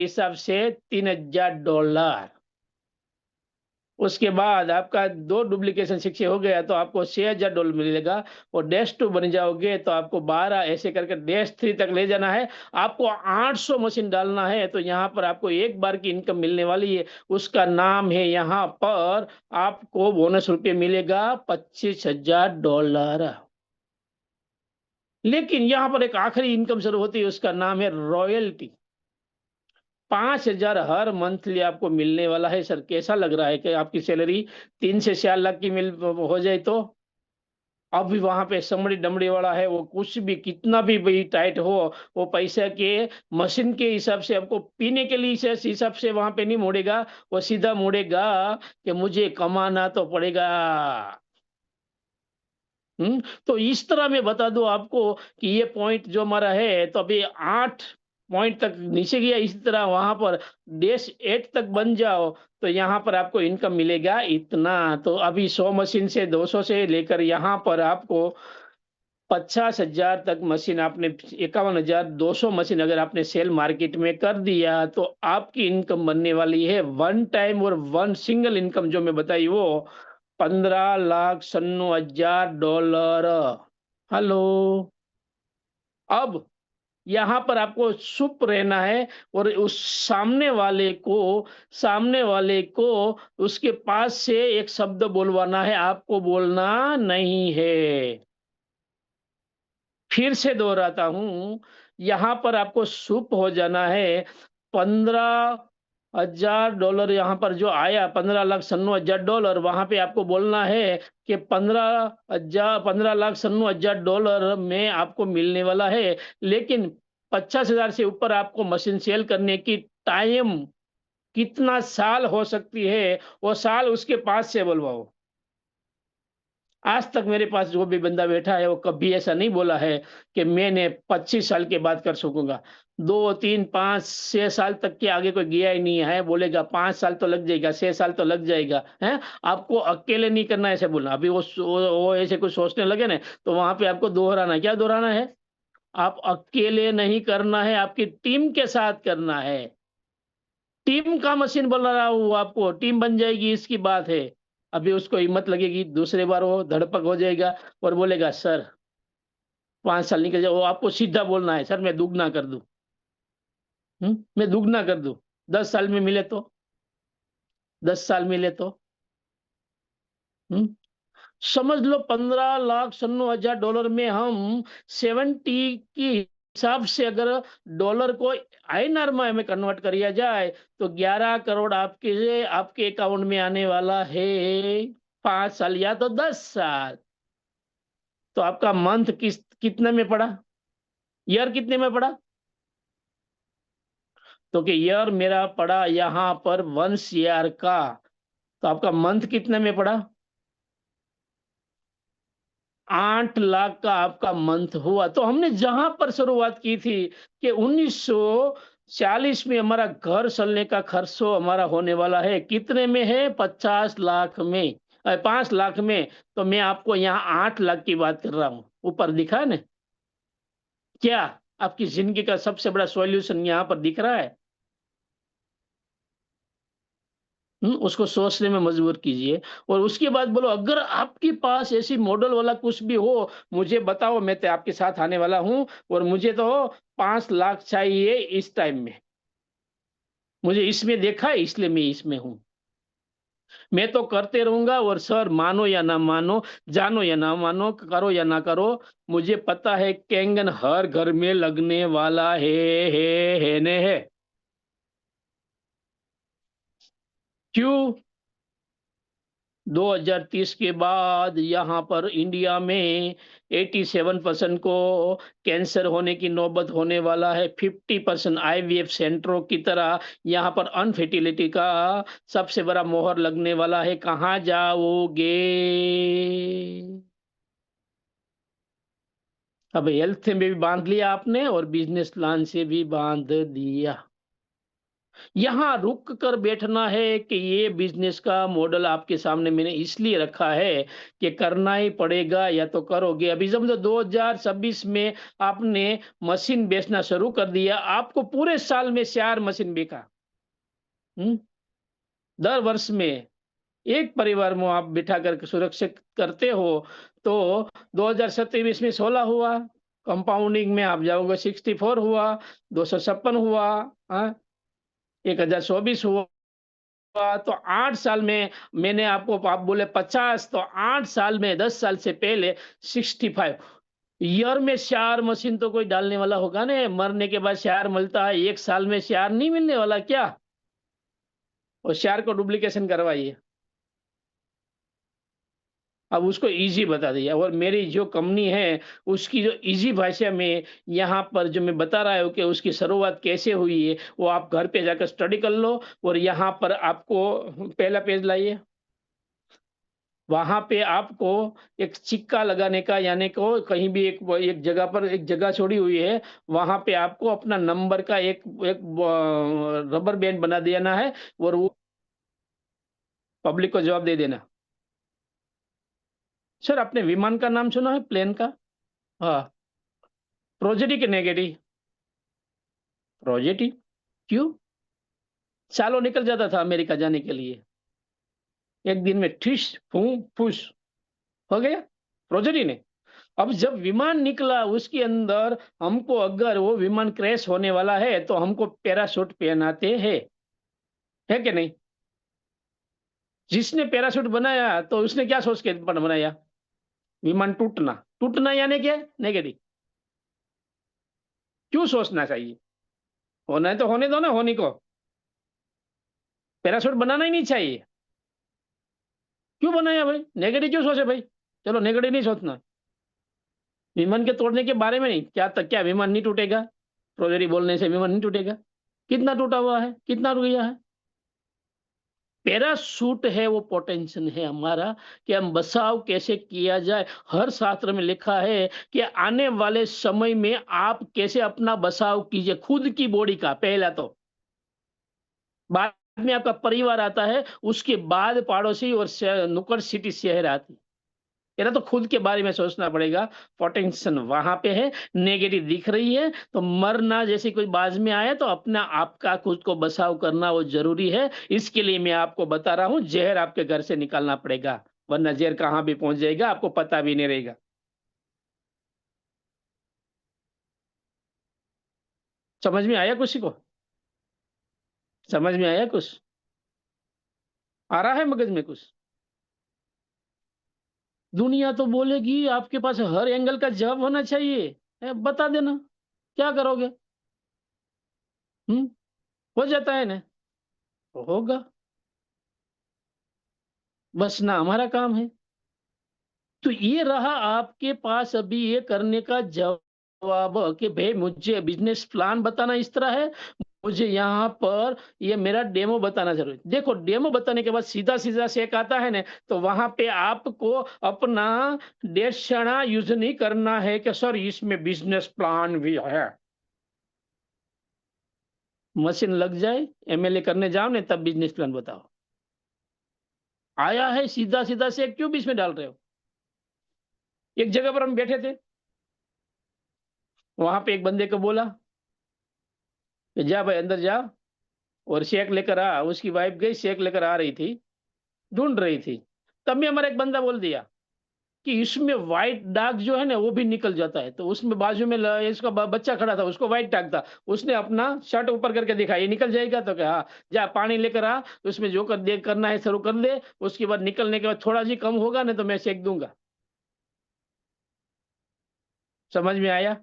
हिसाब से $3000। उसके बाद आपका 2 डुप्लीकेशन शिक्षे हो गया तो आपको $6000 मिलेगा। और डैश 2 बन जाओगे तो आपको 12 ऐसे करके डैश 3 तक ले जाना है। आपको 800 मशीन डालना है तो यहाँ पर आपको एक बार की इनकम मिलने वाली है। उसका नाम है, यहाँ पर आपको बोनस रुपये मिलेगा $25000। लेकिन यहाँ पर एक आखिरी इनकम शुरू होती है, उसका नाम है रॉयल्टी। 5000 हर मंथली आपको मिलने वाला है। सर कैसा लग रहा है कि आपकी सैलरी 3 से 4 लाख की मिल हो जाए तो? अब भी वहां पे समड़ी डमड़ी वाला है, वो कुछ भी कितना भी टाइट हो, वो पैसे के मशीन के हिसाब से आपको पीने के लिए इस हिसाब से वहां पे नहीं मोड़ेगा। वो सीधा मोड़ेगा कि मुझे कमाना तो पड़ेगा। तो इस तरह मैं बता दूं आपको कि ये पॉइंट जो हमारा है तो अभी 8 पॉइंट तक नीचे गया। इसी तरह वहां पर डैश 8 तक बन जाओ तो यहाँ पर आपको इनकम मिलेगा इतना। तो अभी 100 मशीन से 200 से लेकर यहाँ पर आपको 50,000 तक मशीन आपने 51,200 मशीन अगर आपने सेल मार्केट में कर दिया तो आपकी इनकम बनने वाली है वन टाइम और वन सिंगल इनकम जो मैं बताई वो $15,96,000। हेलो। अब यहाँ पर आपको चुप रहना है और उस सामने वाले को उसके पास से एक शब्द बोलवाना है, आपको बोलना नहीं है। फिर से दोहराता हूं, यहाँ पर आपको चुप हो जाना है। $15,000 यहाँ पर जो आया, $15,96,000, वहां पे आपको बोलना है कि 15,96,000 में आपको मिलने वाला है। लेकिन 50,000 से ऊपर आपको मशीन सेल करने की टाइम कितना साल हो सकती है, वो साल उसके पास से बोलवाओ। आज तक मेरे पास जो भी बंदा बैठा है वो कभी ऐसा नहीं बोला है कि मैंने 25 साल के बाद कर सकूंगा। 2 3 5 6 साल तक के आगे कोई गया ही नहीं है, बोलेगा 5 साल तो लग जाएगा, 6 साल तो लग जाएगा है। आपको अकेले नहीं करना ऐसे बोलना। अभी वो ऐसे कुछ सोचने लगे ना तो वहां पे आपको दोहराना, क्या दोहराना है? आप अकेले नहीं करना है, आपकी टीम के साथ करना है। टीम का मशीन बना रहा हूँ आपको, टीम बन जाएगी इसकी बात है। अभी उसको हिम्मत लगेगी, दूसरे बार वो धड़पक हो जाएगा और बोलेगा सर 5 साल निकल जाए। वो आपको सीधा बोलना है, सर मैं दुगना कर दूं। मैं दुगना कर दूं। 10 साल में मिले तो, 10 साल मिले तो। हम्म समझ लो $15,96,000 में हम 70 की हिसाब से अगर डॉलर को INR में कन्वर्ट किया जाए तो 11 करोड़ आपके आपके अकाउंट में आने वाला है। 5 साल या तो 10 साल। तो आपका मंथ कितने में पड़ा, ईयर कितने में पड़ा? तो कि ईयर मेरा पड़ा यहाँ पर 1 CR का। तो आपका मंथ कितने में पड़ा? 8 लाख का आपका मंथ हुआ। तो हमने जहां पर शुरुआत की थी कि 1940 में हमारा घर चलने का खर्चो हमारा होने वाला है, कितने में है? 50 लाख में, 5 लाख में। तो मैं आपको यहाँ 8 लाख की बात कर रहा हूं। ऊपर दिखा है ना? क्या आपकी जिंदगी का सबसे बड़ा सॉल्यूशन यहाँ पर दिख रहा है? उसको सोचने में मजबूर कीजिए। और उसके बाद बोलो अगर आपके पास ऐसी मॉडल वाला कुछ भी हो मुझे बताओ, मैं तो आपके साथ आने वाला हूं। और मुझे तो 5 लाख चाहिए इस टाइम में। मुझे इसमें देखा है इसलिए मैं इसमें हूं। मैं तो करते रहूंगा। और सर मानो या ना मानो, जानो या ना मानो, करो या ना करो, मुझे पता है कैंगन हर घर में लगने वाला है ने है। क्यों? 2030 के बाद यहाँ पर इंडिया में 87% को कैंसर होने की नौबत होने वाला है। 50% IVF सेंटरों की तरह यहाँ पर अनफर्टिलिटी का सबसे बड़ा मोहर लगने वाला है। कहाँ जाओगे? अब हेल्थ में भी बांध लिया आपने और बिजनेस प्लान से भी बांध दिया। यहाँ रुक कर बैठना है कि ये बिज़नेस का मॉडल आपके सामने मैंने इसलिए रखा है कि करना ही पड़ेगा या तो करोगे। अभी समझो 2026 में आपने मशीन बेचना शुरू कर दिया, आपको पूरे साल में 4 मशीन बिका। हुँ? दर वर्ष में एक परिवार में आप बिठा कर सुरक्षित करते हो, तो 2027 में 16 हुआ, कंपाउंडिंग में आप जाओगे 64 हुआ, 256 हुआ, हाँ, 1024 हुआ, तो 8 साल में मैंने आपको आप बोले 50 तो 8 साल में 10 साल से पहले 65 ईयर में 4 मशीन तो कोई डालने वाला होगा ना, मरने के बाद 4 मिलता है, 1 साल में 4 नहीं मिलने वाला क्या? और 4 को डुप्लीकेशन करवाइए। अब उसको ईज़ी बता दिया और मेरी जो कंपनी है, उसकी जो ईज़ी भाषा में यहाँ पर जो मैं बता रहा हूँ कि उसकी शुरुआत कैसे हुई है, वो आप घर पे जाकर स्टडी कर लो और यहाँ पर आपको पहला पेज लाइए। वहाँ पे आपको एक सिक्का लगाने का यानी को कहीं भी एक जगह पर एक जगह छोड़ी हुई है, वहाँ पे आपको अपना नंबर का एक एक रबर बैंड बना देना है और वो पब्लिक को जवाब दे देना। सर आपने विमान का नाम सुना है, प्लेन का? हाँ, पॉजिटिव कि नेगेटिव? पॉजिटिव, क्यों? सालों निकल जाता था अमेरिका जाने के लिए। एक दिन में ठिस, फूँ, फुस हो गया, पॉजिटिव नहीं। अब जब विमान निकला उसके अंदर हमको अगर वो विमान क्रैश होने वाला है तो हमको पैराशूट पहनाते हैं, है कि नहीं? जिसने पैराशूट बनाया तो उसने क्या सोच के बनाया? विमान टूटना, टूटना यानी क्या? नेगेटिव। क्यों सोचना चाहिए? होना है तो होने दो ना, होने को। पैराशूट बनाना ही नहीं चाहिए। क्यों बनाया भाई? नेगेटिव क्यों सोचे भाई? चलो नेगेटिव नहीं सोचना। विमान के तोड़ने के बारे में नहीं, क्या विमान नहीं टूटेगा? प्रोजेरी बोलने से विमान नहीं टूटेगा? कितना टूटा हुआ है? कितना रुक गया है? पैराशूट है वो पोटेंशियल है हमारा कि हम बचाव कैसे किया जाए। हर शास्त्र में लिखा है कि आने वाले समय में आप कैसे अपना बचाव कीजिए, खुद की बॉडी का पहला तो। बाद में आपका परिवार आता है, उसके बाद पड़ोसी और नुक्कड़ सिटी शहर आती है। पहले तो खुद के बारे में सोचना पड़ेगा, पोटेंशियल वहाँ पे है, नेगेटिव दिख रही है, तो मरना जैसे कोई बाज़ में आए तो अपना आपका खुद को बचाव करना वो ज़रूरी है। इसके लिए मैं आपको बता रहा हूँ, ज़हर आपके घर से निकालना पड़ेगा, वरना ज़हर कहाँ भी पहुँच जाएगा, आपको पता भी नहीं रहेगा। समझ में आया किसी को? समझ में आया कुछ? आ रहा है मगज में कुछ? दुनिया तो बोलेगी आपके पास हर एंगल का जवाब होना चाहिए। बता देना, क्या करोगे? हुँ, हो जाता है ना? तो होगा, बस ना हमारा काम है। तो ये रहा आपके पास अभी ये करने का जवाब कि भई मुझे बिज़नेस प्लान बताना इस तरह है, मुझे यहाँ पर ये मेरा डेमो बताना ज़रूरी है। देखो डेमो बताने के बाद सीधा-सीधा से एक आता है ना, तो वहाँ पे आपको अपना डेढ़ यूज़ नहीं करना है कि सर इसमें बिज़नेस प्लान भी है। मशीन लग जाए, एमएलए करने जाओ ना तब बिज़नेस प्लान बताओ। आया है सीधा-सीधा से क्यों बीच में डाल रहे हो? एक जगह पर हम बैठे थे, वहाँ पे एक बंदे को बोला कि जा भाई अंदर जा और शेक लेकर आ। उसकी वाइफ गई शेक लेकर आ रही थी, ढूँढ रही थी। तब में हमारा एक बंदा बोल दिया कि इसमें व्हाइट दाग जो है ना वो भी निकल जाता है। तो उसमें बाजू में इसका बच्चा खड़ा था, उसको व्हाइट दाग था। उसने अपना शर्ट ऊपर करके दिखा, ये निकल जाएगा? तो कहा हाँ, जा पानी लेकर आ, उसमें जो करना है शुरू कर दे। उसके बाद निकलने के बाद थोड़ा जी कम होगा ना तो मैं सेक दूंगा। समझ में आया?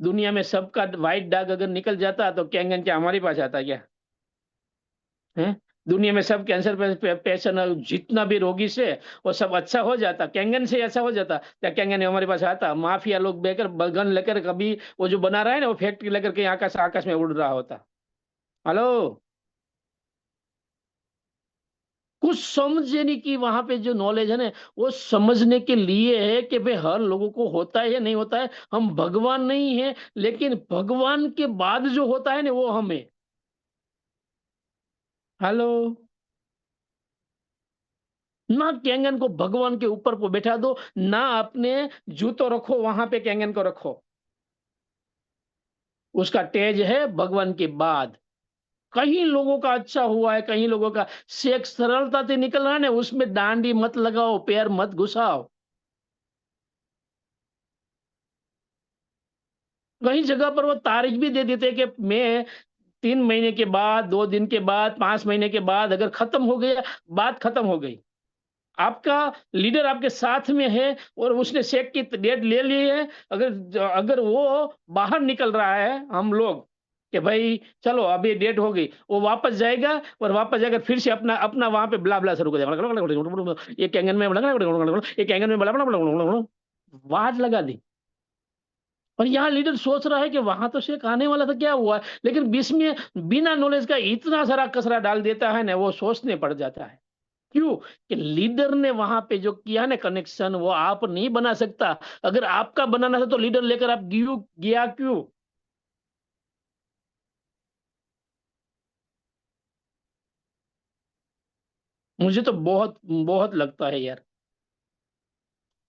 दुनिया में सबका व्हाइट दाग अगर निकल जाता तो कैंगन क्या हमारे पास आता क्या? हैं? दुनिया में सब कैंसर पेशेंट जितना भी रोगी से वो सब अच्छा हो जाता, कैंगन से ऐसा हो जाता, क्या कैंगन हमारे पास आता? माफिया लोग बेकर गन लेकर कभी वो जो बना रहा है ना वो फैक्ट्री लेकर के आकाश आकाश में उड़ रहा होता। हेलो, कुछ समझने की वहां पे जो नॉलेज है ना, वो समझने के लिए है कि भाई हर लोगों को होता है या नहीं होता है। हम भगवान नहीं है, लेकिन भगवान के बाद जो होता है ना वो हम है। हेलो। ना कैंगन को भगवान के ऊपर को बैठा दो, ना अपने जूतों रखो वहां पे कैंगन को रखो। उसका तेज है भगवान के बाद। कहीं लोगों का अच्छा हुआ है, कहीं लोगों का सेक्स सरलता से निकल रहा है ना, उसमें डांडी मत लगाओ, पैर मत घुसाओ। कहीं जगह पर वो तारीख भी दे देते हैं कि मैं 3 महीने के बाद, 2 दिन के बाद, 5 महीने के बाद अगर खत्म हो गया, बात खत्म हो गई। आपका लीडर आपके साथ में है और उसने सेक की डेट ले ली है। अगर वो बाहर निकल रहा है, हम लोग कि भाई चलो अभी डेट हो गई, वो वापस जाएगा और वापस जाकर फिर से अपना अपना वहां पे ब्ला ब्ला शुरू कर देगा। ये कैंगन में ये कैंगन में बड़ा वाट लगा दी। और यहाँ लीडर सोच रहा है कि वहां तो शेख आने वाला था, क्या हुआ, लेकिन बीच में बिना नॉलेज का इतना सारा कचरा डाल देता है ना, वो सोचने पड़ जाता है। क्यों? कि लीडर ने वहां पे जो किया ना कनेक्शन, वो आप नहीं बना सकता। अगर आपका बनाना था तो लीडर लेकर आप गया क्यों? मुझे तो बहुत बहुत लगता है यार।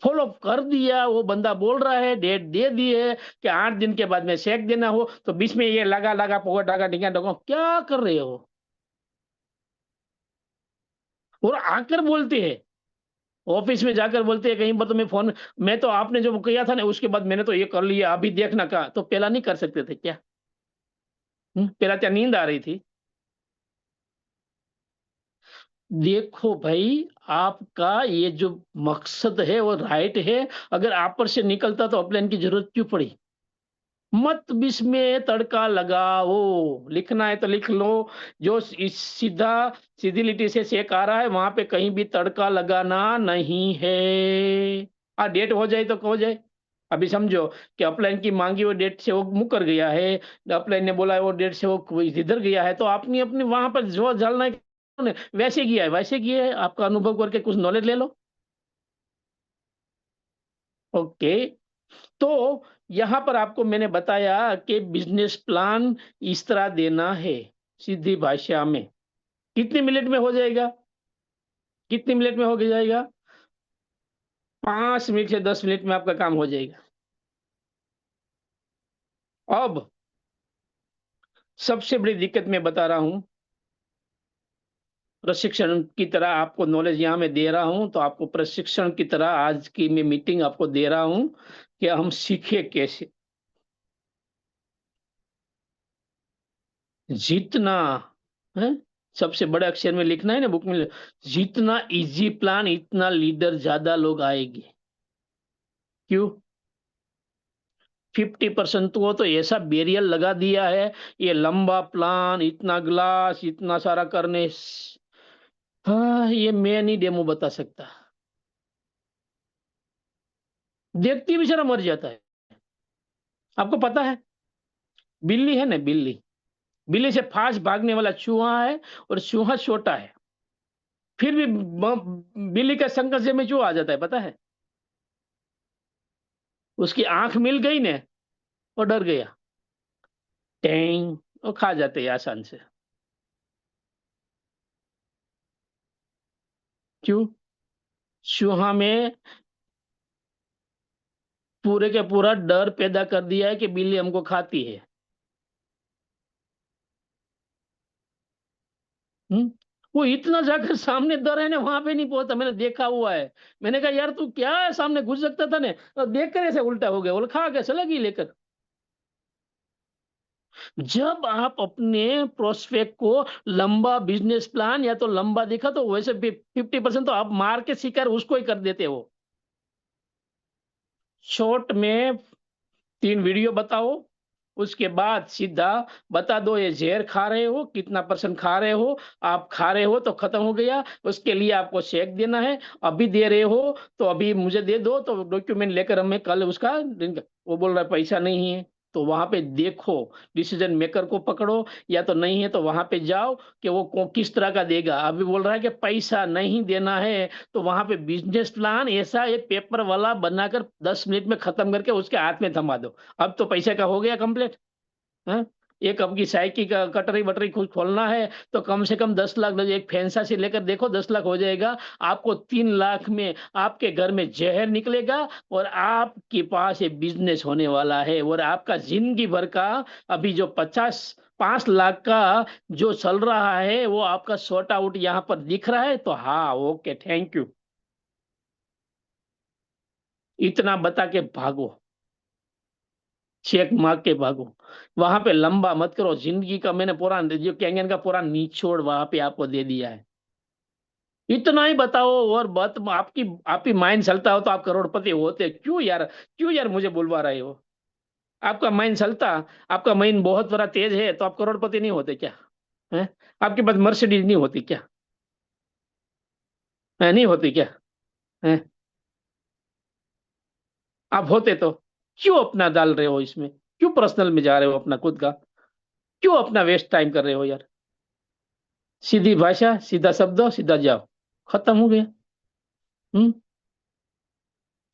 फॉलो कर दिया, वो बंदा बोल रहा है डेट दे दी है कि 8 दिन के बाद में चेक देना हो, तो बीच में ये लगा लगा पोगा डागा ढिंगा डोगा क्या कर रहे हो? और आकर बोलते हैं, ऑफिस में जाकर बोलते हैं कहीं पर, तो मैं फोन, मैं तो आपने जो किया था ना उसके बाद मैंने तो ये कर लिया, अभी देखना का तो पहला नहीं कर सकते थे क्या? पहला क्या नींद आ रही थी? देखो भाई, आपका ये जो मकसद है वो राइट है। अगर आप पर से निकलता तो अपलाइन की जरूरत क्यों पड़ी? मत बीच में तड़का लगाओ। लिखना है तो लिख लो। जो इस सीधा सीधी लिटी से सेक आ रहा है वहां पे कहीं भी तड़का लगाना नहीं है। डेट हो जाए तो हो जाए। अभी समझो कि अपलाइन की मांगी वो डेट से वो मुकर गया है, अपलाइन ने बोला है वो डेट से वो इधर गया है, तो आपने अपने वहां पर जो जलना है वैसे किया है, वैसे किया है। आपका अनुभव करके कुछ नॉलेज ले लो। ओके। तो यहां पर आपको मैंने बताया कि बिजनेस प्लान इस तरह देना है, सीधी भाषा में। कितने मिनट में हो जाएगा? कितने मिनट में हो जाएगा? 5 मिनट से 10 मिनट में आपका काम हो जाएगा। अब सबसे बड़ी दिक्कत मैं बता रहा हूं, प्रशिक्षण की तरह आपको नॉलेज यहाँ मैं दे रहा हूँ, तो आपको प्रशिक्षण की तरह आज की मैं मीटिंग आपको दे रहा हूँ कि हम सीखे कैसे। जितना है, सबसे बड़े अक्षर में लिखना है ना बुक में, जितना इजी प्लान इतना लीडर ज्यादा लोग आएंगे। क्यों? 50% तो वो तो ऐसा बैरियर लगा दिया है, ये लंबा प्लान, इतना ग्लास, इतना सारा करने हाँ, ये मैं नहीं डेमो बता सकता। देखती बेचारा मर जाता है। आपको पता है, बिल्ली है ना, बिल्ली, बिल्ली से फास्ट भागने वाला चूहा है, और चूहा छोटा है, फिर भी बिल्ली का संकट में चूहा आ जाता है, पता है? उसकी आंख मिल गई ने, वो डर गया, टेंग, वो खा जाते हैं आसान से। क्यों? चूहा में पूरे के पूरा डर पैदा कर दिया है कि बिल्ली हमको खाती है। हम्म। वो इतना जाकर सामने डर है ना, वहां पे नहीं पहुंचा, मैंने देखा हुआ है। मैंने कहा यार तू क्या है, सामने घुस सकता था ना, तो देख कर ऐसे उल्टा हो गया, बोले खा कैसे लगी लेकर। जब आप अपने प्रोस्पेक्ट को लंबा बिजनेस प्लान या तो लंबा दिखा, तो वैसे 50% तो आप मार के शिकार उसको ही कर देते हो। शॉर्ट में 3 वीडियो बताओ, उसके बाद सीधा बता दो ये जहर खा रहे हो, कितना परसेंट खा रहे हो। आप खा रहे हो तो खत्म हो गया, उसके लिए आपको शेक देना है। अभी दे रहे हो तो अभी मुझे दे दो, तो डॉक्यूमेंट लेकर हमें कल उसका वो बोल रहा है पैसा नहीं है, तो वहां पे देखो, डिसीजन मेकर को पकड़ो, या तो नहीं है तो वहां पे जाओ कि वो किस तरह का देगा। अभी बोल रहा है कि पैसा नहीं देना है, तो वहां पे बिजनेस प्लान ऐसा एक पेपर वाला बनाकर 10 मिनट में खत्म करके उसके हाथ में थमा दो। अब तो पैसे का हो गया कंप्लीट। हाँ? एक आपकी चाय की कटरी बटरी खुद खोलना है तो कम से कम 10 लाख लगे। एक फैंसा से लेकर देखो 10 लाख हो जाएगा। आपको 3 लाख में आपके घर में जहर निकलेगा और आपके पास ये बिजनेस होने वाला है। और आपका जिंदगी भर का अभी जो 5 लाख का जो चल रहा है वो आपका सॉर्ट आउट यहाँ पर दिख रहा है। तो हाँ, ओके, थैंक यू। इतना बता के भागो, चेक मार के भागो। वहां पे लंबा मत करो जिंदगी का। मैंने पूरा जो कैंगन का पूरा निचोड़ वहां पे आपको दे दिया है। इतना ही बताओ। और बात आपकी आपकी माइंड चलता हो तो आप करोड़पति होते क्यों यार? क्यों यार मुझे बुलवा रहे हो? आपका माइंड चलता, आपका माइंड बहुत बड़ा तेज है तो आप करोड़पति नहीं होते क्या? है? आपके पास मर्सिडीज नहीं होती क्या? है? नहीं होती क्या? है? आप होते तो क्यों अपना डाल रहे हो इसमें? क्यों पर्सनल में जा रहे हो अपना खुद का? क्यों अपना वेस्ट टाइम कर रहे हो यार? सीधी भाषा, सीधा शब्द, सीधा जाओ, खत्म हो गया। हम्म।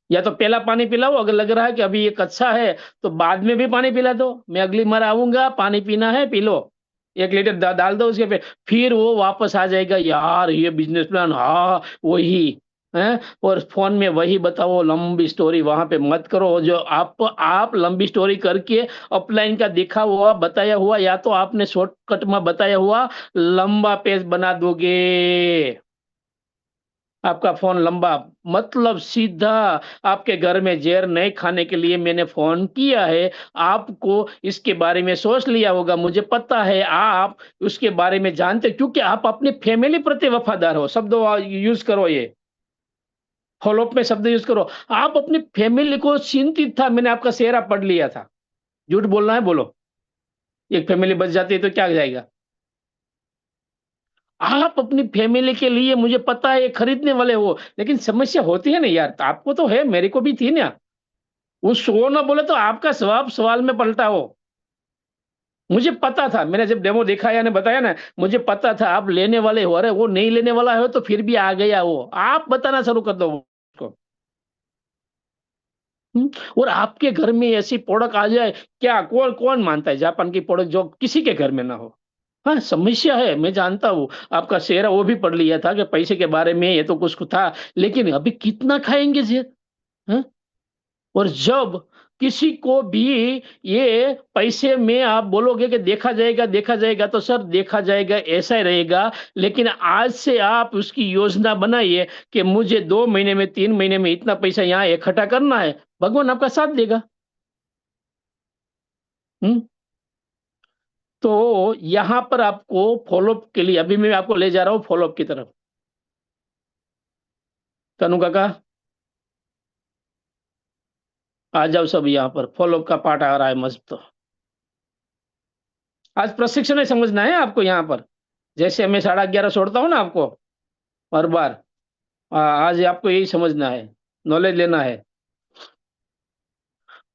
या तो पहला पानी पिलाओ, अगर लग रहा है कि अभी ये कच्चा है तो बाद में भी पानी पिला दो। मैं अगली बार आऊंगा, पानी पीना है पी लो, 1 लीटर डाल दो उसके पे। फिर वो वापस आ जाएगा, यार ये बिजनेस प्लान, हाँ वही है। और फोन में वही बताओ, लंबी स्टोरी वहां पे मत करो। जो आप लंबी स्टोरी करके अपलाइन का दिखा हुआ बताया हुआ, या तो आपने शॉर्टकट में बताया हुआ लंबा पेज बना दोगे। आपका फोन लंबा, मतलब सीधा आपके घर में जहर नहीं खाने के लिए मैंने फोन किया है। आपको इसके बारे में सोच लिया होगा, मुझे पता है आप उसके बारे में जानते, क्योंकि आप अपनी फैमिली प्रति वफादार हो। शब्द यूज करो, ये फॉलोअप में शब्द यूज करो। आप अपनी फैमिली को चिंतित था, मैंने आपका चेहरा पढ़ लिया था। झूठ बोलना है बोलो, एक फैमिली बच जाती है तो क्या जाएगा? आप अपनी फैमिली के लिए, मुझे पता है, खरीदने वाले हो, लेकिन समस्या होती है ना यार। तो आपको तो है, मेरे को भी थी ना। उस वो ना बोले तो आपका जवाब सवाल में पलटा हो। मुझे पता था, मैंने जब डेमो देखा या ने बताया ना, मुझे पता था आप लेने वाले हो। अरे वो नहीं लेने वाला है तो फिर भी आ गया वो, आप बताना शुरू कर दो उसको। और आपके घर में ऐसी प्रोडक्ट आ जाए, क्या कौन कौन मानता है जापान की प्रोडक्ट जो किसी के घर में ना हो? हाँ, समस्या है, मैं जानता हूँ। आपका शेयर वो भी पढ़ लिया था कि पैसे के बारे में ये तो कुछ था, लेकिन अभी कितना खाएंगे जी? हाँ? और जब किसी को भी ये पैसे में आप बोलोगे कि देखा जाएगा देखा जाएगा, तो सर देखा जाएगा ऐसा ही रहेगा। लेकिन आज से आप उसकी योजना बनाइए कि मुझे 2 महीने में 3 महीने में इतना पैसा यहाँ इकट्ठा करना है, भगवान आपका साथ देगा। हम्म। तो यहाँ पर आपको फॉलोअप के लिए अभी मैं आपको ले जा रहा हूँ फॉलोअप की तरफ। तनु काका, आ जाओ सब यहाँ पर, फॉलोअप का पार्ट आ रहा है मस्त। आज प्रशिक्षण ही समझना है आपको यहाँ पर। जैसे मैं 11:30 छोड़ता हूँ ना आपको हर बार, आज आपको यही समझना है, नॉलेज लेना है।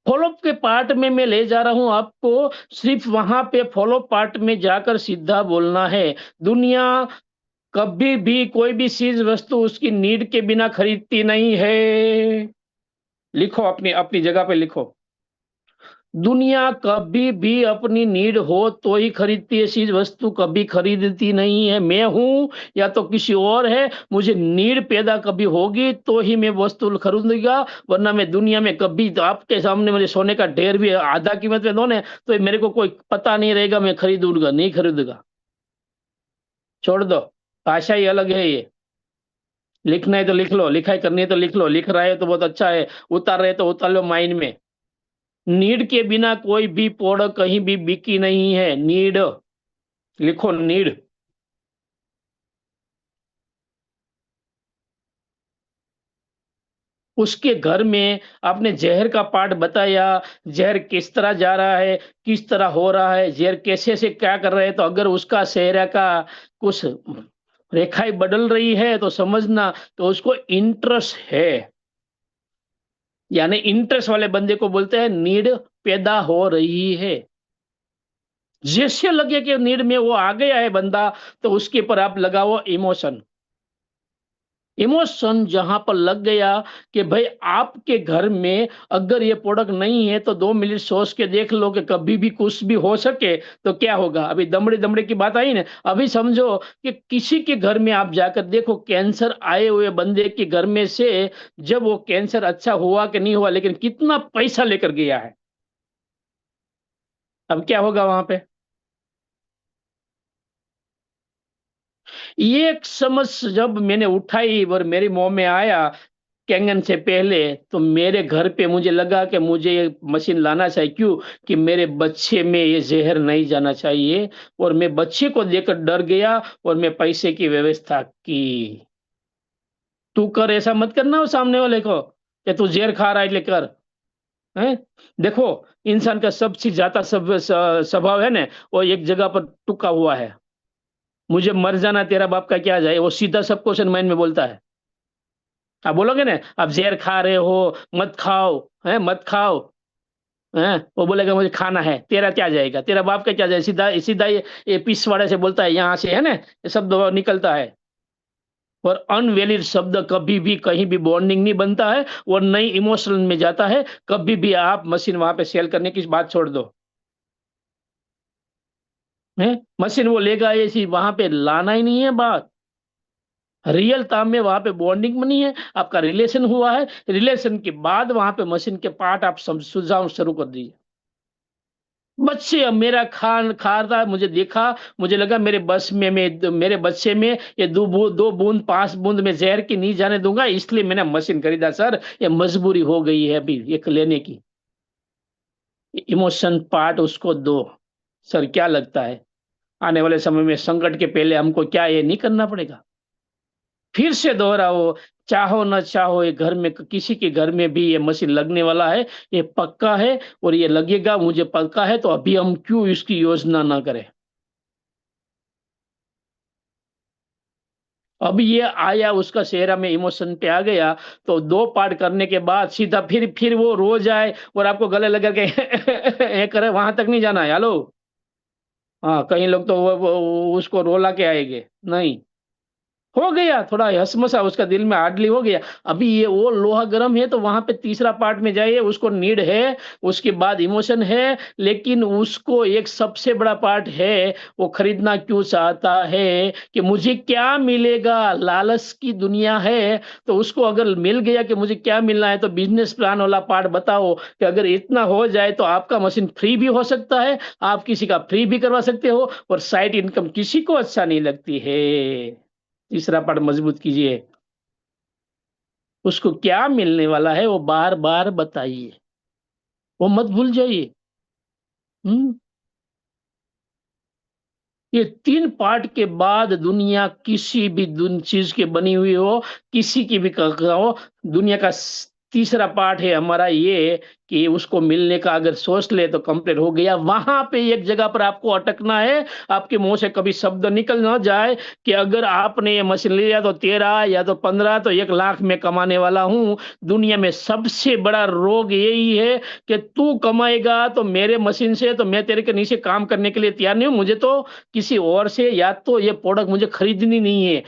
फॉलोअप के पार्ट में मैं ले जा रहा हूं आपको। सिर्फ वहां पे फॉलोअप पार्ट में जाकर सीधा बोलना है। दुनिया कभी भी कोई भी चीज वस्तु उसकी नीड के बिना खरीदती नहीं है। लिखो, अपनी अपनी जगह पे लिखो। दुनिया कभी भी अपनी नीड हो तो ही खरीदती है चीज वस्तु, कभी खरीदती नहीं है। मैं हूं या तो किसी और है, मुझे नीड पैदा कभी होगी तो ही मैं वस्तु खरीदूंगा। वरना मैं दुनिया में कभी, तो आपके सामने मुझे सोने का ढेर भी आधा कीमत में दो ने तो मेरे को कोई पता नहीं रहेगा, मैं खरीदूंगा नहीं खरीदूंगा, छोड़ दो। भाषा ही अलग है ये। लिखना है तो लिख लो, लिखाई करनी है तो लिख लो, लिख रहा है तो बहुत अच्छा है, उतार रहे तो उतार लो माइंड में। नीड के बिना कोई भी प्रोडक्ट कहीं भी बिकी नहीं है। नीड, लिखो नीड। उसके घर में आपने जहर का पार्ट बताया, जहर किस तरह जा रहा है, किस तरह हो रहा है, जहर कैसे से क्या कर रहे हैं। तो अगर उसका चेहरा का कुछ रेखाएं बदल रही है तो समझना तो उसको इंटरेस्ट है। यानी इंटरेस्ट वाले बंदे को बोलते हैं नीड पैदा हो रही है। जैसे लगे कि नीड में वो आ गया है बंदा, तो उसके ऊपर आप लगाओ इमोशन। इमोशन जहां पर लग गया कि भाई आपके घर में अगर ये प्रोडक्ट नहीं है तो 2 मिनट सोच के देख लो कि कभी भी कुछ भी हो सके तो क्या होगा। अभी दमड़े दमड़े की बात आई ना, अभी समझो कि किसी के घर में आप जाकर देखो, कैंसर आए हुए बंदे के घर में से जब वो कैंसर अच्छा हुआ कि नहीं हुआ, लेकिन कितना पैसा लेकर गया है, अब क्या होगा वहां पे। ये एक समझ जब मैंने उठाई और मेरी मुंह में आया कैंगन से पहले, तो मेरे घर पे मुझे लगा कि मुझे ये मशीन लाना चाहिए। क्यों? कि मेरे बच्चे में ये जहर नहीं जाना चाहिए। और मैं बच्चे को देकर डर गया और मैं पैसे की व्यवस्था की। तू कर, ऐसा मत करना वो सामने वाले को कि तू जहर खा रहा है लेकर। हैं? देखो, इंसान का सबसे ज्यादा स्वभाव है ना, वो एक जगह पर टुका हुआ है। मुझे मर जाना, तेरा बाप का क्या जाए, वो सीधा सब क्वेश्चन माइंड में बोलता है। आप बोलोगे ना, आप जहर खा रहे हो, मत खाओ, है मत खाओ, हैं? वो बोलेगा मुझे खाना है, तेरा क्या जाएगा, तेरा बाप का क्या जाएगा, सीधा सीधा ये पिछवाड़े से बोलता है, यहाँ से है ना, ये शब्द निकलता है। और अनवैलिड शब्द कभी भी कहीं भी बॉन्डिंग नहीं बनता है और नई इमोशन में जाता है। कभी भी आप मशीन वहां पे सेल करने की बात छोड़ दो, है मशीन वो लेगा, ये चीज वहां पे लाना ही नहीं है बात। रियल टाइम में वहां पे बॉन्डिंग बनी है, आपका रिलेशन हुआ है, रिलेशन के बाद वहां पे मशीन के पार्ट आप सुझाव शुरू कर दीजिए। बच्चे अब मेरा खान खा रहा है, मुझे देखा, मुझे लगा मेरे बस में, मैं मेरे बच्चे में ये 2 बूंद 5 बूंद में जहर की नहीं जाने दूंगा, इसलिए मैंने मशीन खरीदा सर। ये मजबूरी हो गई है अभी एक लेने की। इमोशन पार्ट उसको दो। सर क्या लगता है, आने वाले समय में संकट के पहले हमको क्या ये नहीं करना पड़ेगा? फिर से दोहराओ, चाहो ना चाहो, ये घर में किसी के घर में भी ये मशीन लगने वाला है, ये पक्का है। और ये लगेगा, मुझे पक्का है, तो अभी हम क्यों इसकी योजना ना करें। अब ये आया उसका चेहरा में इमोशन पे आ गया, तो 2 पार्ट करने के बाद सीधा फिर वो रो जाए और आपको गले लगा के ये करे, वहां तक नहीं जाना है। हेलो, हाँ कई लोग तो वो उसको रोला के आएंगे, नहीं, हो गया थोड़ा हसमसा उसका दिल में हार्डली हो गया। अभी ये वो लोहा गर्म है, तो वहां पे तीसरा पार्ट में जाइए, उसको नीड है, उसके बाद इमोशन है, लेकिन उसको एक सबसे बड़ा पार्ट है, वो खरीदना क्यों चाहता है, कि मुझे क्या मिलेगा, लालच की दुनिया है। तो उसको अगर मिल गया कि मुझे क्या मिलना है, तो बिजनेस प्लान वाला पार्ट बताओ कि अगर इतना हो जाए तो आपका मशीन फ्री भी हो सकता है, आप किसी का फ्री भी करवा सकते हो, और साइड इनकम किसी को अच्छा नहीं लगती है। तीसरा पार्ट मजबूत कीजिए, उसको क्या मिलने वाला है वो बार बार बताइए, वो मत भूल जाइए। हम्म ये 3 पार्ट के बाद दुनिया किसी भी चीज की बनी हुई हो, किसी की भी हो, दुनिया का तीसरा पार्ट है हमारा ये, कि उसको मिलने का अगर सोच ले तो कंप्लीट हो गया। वहां पे एक जगह पर आपको अटकना है, आपके मुंह से कभी शब्द निकल ना जाए कि अगर आपने ये मशीन लिया तो 13 या तो 15 तो 1 लाख में कमाने वाला हूं। दुनिया में सबसे बड़ा रोग यही है कि तू कमाएगा तो मेरे मशीन से, तो मैं तेरे के नीचे काम करने के लिए तैयार नहीं हूं, मुझे तो किसी और से, या तो ये प्रोडक्ट मुझे खरीदनी नहीं है।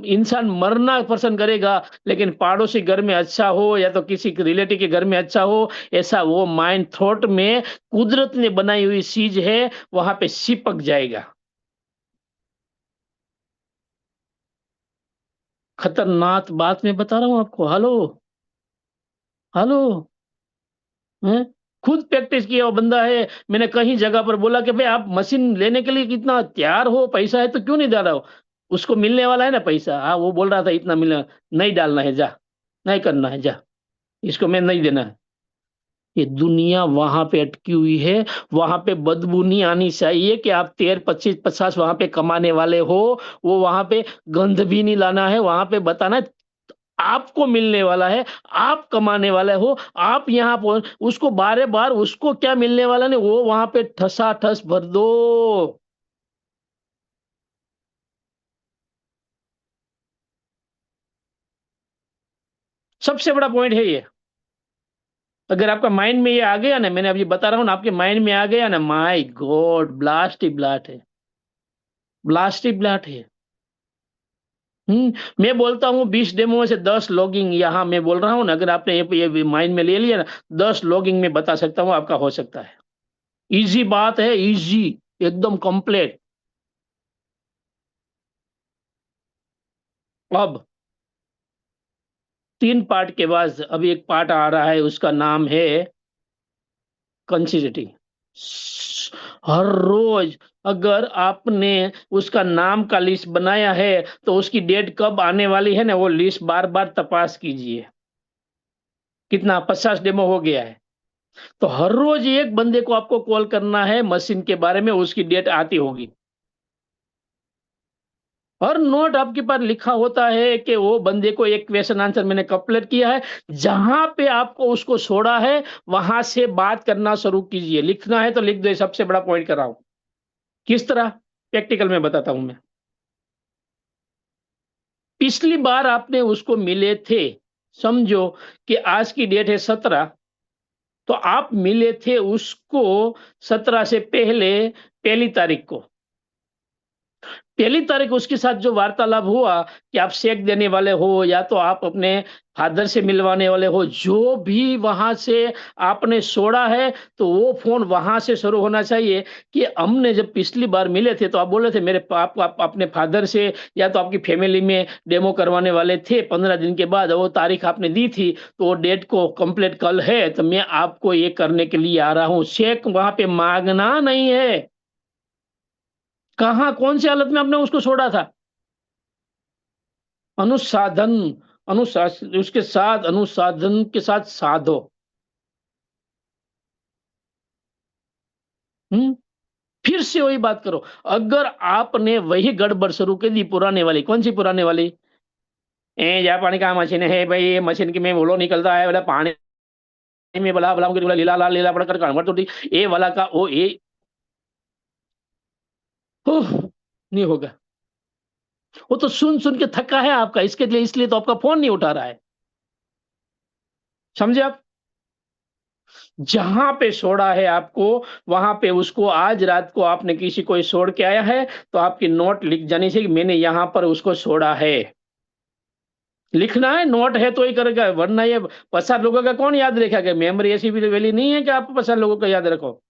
इंसान मरना पसंद करेगा, लेकिन पड़ोसी घर में अच्छा हो या तो किसी रिलेटिव के घर में अच्छा हो, ऐसा वो माइंड थॉट में कुदरत ने बनाई हुई चीज है, वहां पे चिपक जाएगा। खतरनाक बात मैं बता रहा हूं आपको। हेलो, हेलो, हैं? खुद प्रैक्टिस किया हुआ बंदा है। मैंने कहीं जगह पर बोला कि भाई आप मशीन लेने के लिए कितना तैयार हो, पैसा है तो क्यों नहीं डाल रहा हो। उसको मिलने वाला है ना पैसा, हाँ वो बोल रहा था इतना मिलना, नहीं डालना है जा, नहीं करना है जा, इसको मैं नहीं देना है। ये दुनिया वहां पे अटकी हुई है। वहां पे बदबू नहीं आनी चाहिए कि आप 13 25 50 वहां पे कमाने वाले हो। वो वहां पे गंध भी नहीं लाना है, वहां पे बताना है आपको मिलने वाला है, आप कमाने वाले हो, आप यहाँ पर उसको बारे बार उसको क्या मिलने वाला नहीं, वो वहां पे ठसा ठस भर दो। सबसे बड़ा पॉइंट है ये। अगर आपका माइंड में ये आ गया ना, मैंने अभी बता रहा हूँ ना, आपके माइंड में आ गया ना, my God, blast he blast है, ब्लास्ट ही ब्लास्ट है। मैं बोलता हूँ 20 डेमो में से 10 लॉगिंग यहाँ मैं बोल रहा हूँ ना, अगर आपने ये माइंड में ले लिया ना, 10 लॉगिंग में बता सकता हूँ आपका हो सकता है। इजी बात है, इजी, एकदम कंप्लीट। अब 3 पार्ट के बाद अभी एक पार्ट आ रहा है, उसका नाम है कंसिस्टेंसी। हर रोज अगर आपने उसका नाम का लिस्ट बनाया है, तो उसकी डेट कब आने वाली है ना, वो लिस्ट बार बार तपास कीजिए। कितना 50 डेमो हो गया है। तो हर रोज एक बंदे को आपको कॉल करना है मशीन के बारे में, उसकी डेट आती होगी। हर नोट आपके पास लिखा होता है कि वो बंदे को एक क्वेश्चन आंसर मैंने कंप्लीट किया है। जहां पे आपको उसको छोड़ा है, वहां से बात करना शुरू कीजिए। लिखना है तो लिख दो, सबसे बड़ा पॉइंट कर रहा हूं। किस तरह? प्रैक्टिकल में बताता हूं मैं। पिछली बार आपने उसको मिले थे, समझो कि आज की डेट है 17, तो आप मिले थे उसको 17 से पहले, पहली तारीख को। पहली तारीख उसके साथ जो वार्तालाप हुआ कि आप चेक देने वाले हो, या तो आप अपने फादर से मिलवाने वाले हो, जो भी वहां से आपने छोड़ा है, तो वो फोन वहां से शुरू होना चाहिए कि हमने जब पिछली बार मिले थे तो आप बोले थे मेरे आप अपने फादर से या तो आपकी फैमिली में डेमो करवाने वाले थे 15 दिन के बाद, वो तारीख आपने दी थी, तो वो डेट को कंप्लीट कल है, तो मैं आपको ये करने के लिए आ रहा हूँ। चेक वहां पे मांगना नहीं है। कहाँ कौन सी हालत में आपने उसको छोड़ा था? अनुसाधन, अनुशासन, उसके साथ अनुसाधन के साथ साधो। हम्म फिर से वही बात करो। अगर आपने वही गड़बड़ शुरू कर दी पुराने वाली, कौन सी पुराने वाली? जा पानी का मशीन है भाई, ये मशीन की में बोलो निकलता है बोला पानी में, बोला बोला बोला लीला ला लीला पड़ कर कन्वर्ट तो ये वाला का वो ये नहीं होगा। वो तो सुन सुन के थका है आपका, इसके लिए इसलिए तो आपका फोन नहीं उठा रहा है। समझे आप? जहां पे छोड़ा है आपको, वहां पे उसको आज रात को आपने किसी को छोड़ के आया है, तो आपकी नोट लिख जानी चाहिए कि मैंने यहां पर उसको छोड़ा है। लिखना है, नोट है तो ही करेगा, वरना ये 50 लोगों का कौन याद रखेगा? मेमोरी ऐसी भी वैली नहीं है कि आप 50 लोगों का याद रखो।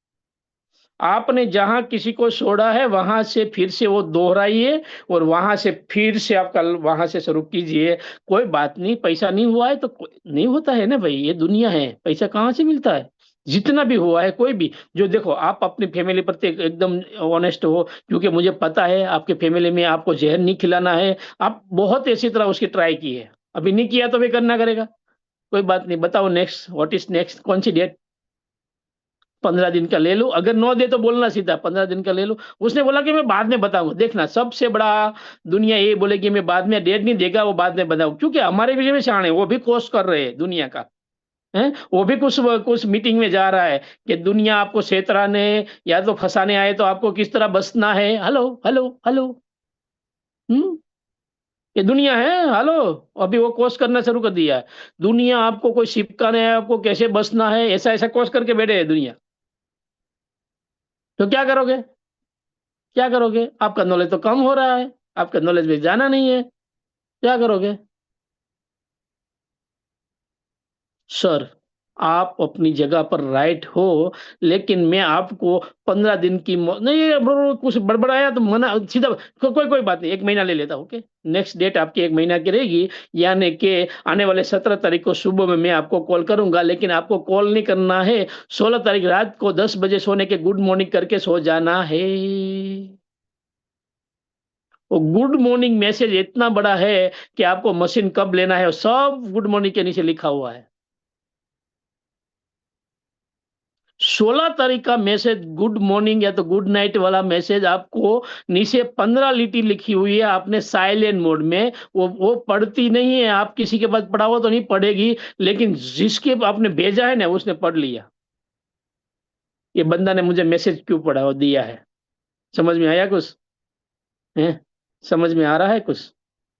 आपने जहां किसी को छोड़ा है, वहां से फिर से वो दोहराइए, और वहां से फिर से आप कल वहां से शुरू कीजिए। कोई बात नहीं, पैसा नहीं हुआ है तो नहीं होता है ना भाई, ये दुनिया है, पैसा कहाँ से मिलता है? जितना भी हुआ है, कोई भी जो देखो, आप अपनी फैमिली प्रति एकदम ऑनेस्ट हो, क्योंकि मुझे पता है आपके फैमिली में आपको जहर नहीं खिलाना है। आप बहुत ऐसी तरह उसकी ट्राई की है, अभी नहीं किया तो भी करना करेगा। कोई बात नहीं, बताओ नेक्स्ट, व्हाट इज नेक्स्ट, कौन सी डेट? 15 दिन का ले लो, अगर 9 दे तो बोलना सीधा 15 दिन का ले लो। उसने बोला कि मैं बाद में बताऊंगा। देखना, सबसे बड़ा दुनिया ये बोलेगी मैं बाद में, डेट नहीं देगा वो, बाद में बताऊं, क्योंकि हमारे विषय में शान है, वो भी कोर्स कर रहे हैं दुनिया का। है, वो भी कुछ कुछ मीटिंग में जा रहा है कि दुनिया आपको छेतराने या तो फंसाने आए तो आपको किस तरह बचना है। Hello hello hello. हम्म ये दुनिया है। हेलो, अभी वो कोर्स करना शुरू कर दिया है। दुनिया आपको कोई सिखाने है आपको कैसे बचना है, ऐसा ऐसा कोर्स करके बैठे है दुनिया। तो क्या करोगे? क्या करोगे? आपका नॉलेज तो कम हो रहा है, आपका नॉलेज में जाना नहीं है, क्या करोगे? सर, आप अपनी जगह पर राइट हो, लेकिन मैं आपको 15 दिन की नहीं, ये कुछ बड़बड़ाया तो मना सीधा कोई कोई बात नहीं, 1 महीना ले लेता हूँ। ओके, नेक्स्ट डेट आपकी 1 महीना की रहेगी, यानी कि आने वाले 17 तारीख को सुबह में मैं आपको कॉल करूंगा, लेकिन आपको कॉल नहीं करना है। 16 तारीख रात को 10 बजे सोने के गुड मॉर्निंग करके सो जाना है। वो गुड मॉर्निंग मैसेज इतना बड़ा है कि आपको मशीन कब लेना है सब गुड मॉर्निंग के नीचे लिखा हुआ है। 16 तारीख का मैसेज गुड मॉर्निंग या तो गुड नाइट वाला मैसेज आपको नीचे 15 लिटी लिखी हुई है, आपने साइलेंट मोड में, वो पढ़ती नहीं है। आप किसी के पास पढ़ा हो तो नहीं पढ़ेगी, लेकिन जिसके आपने भेजा है ना उसने पढ़ लिया। ये बंदा ने मुझे मैसेज क्यों पढ़ा और दिया है? समझ में आया कुछ? है? समझ में आ रहा है कुछ?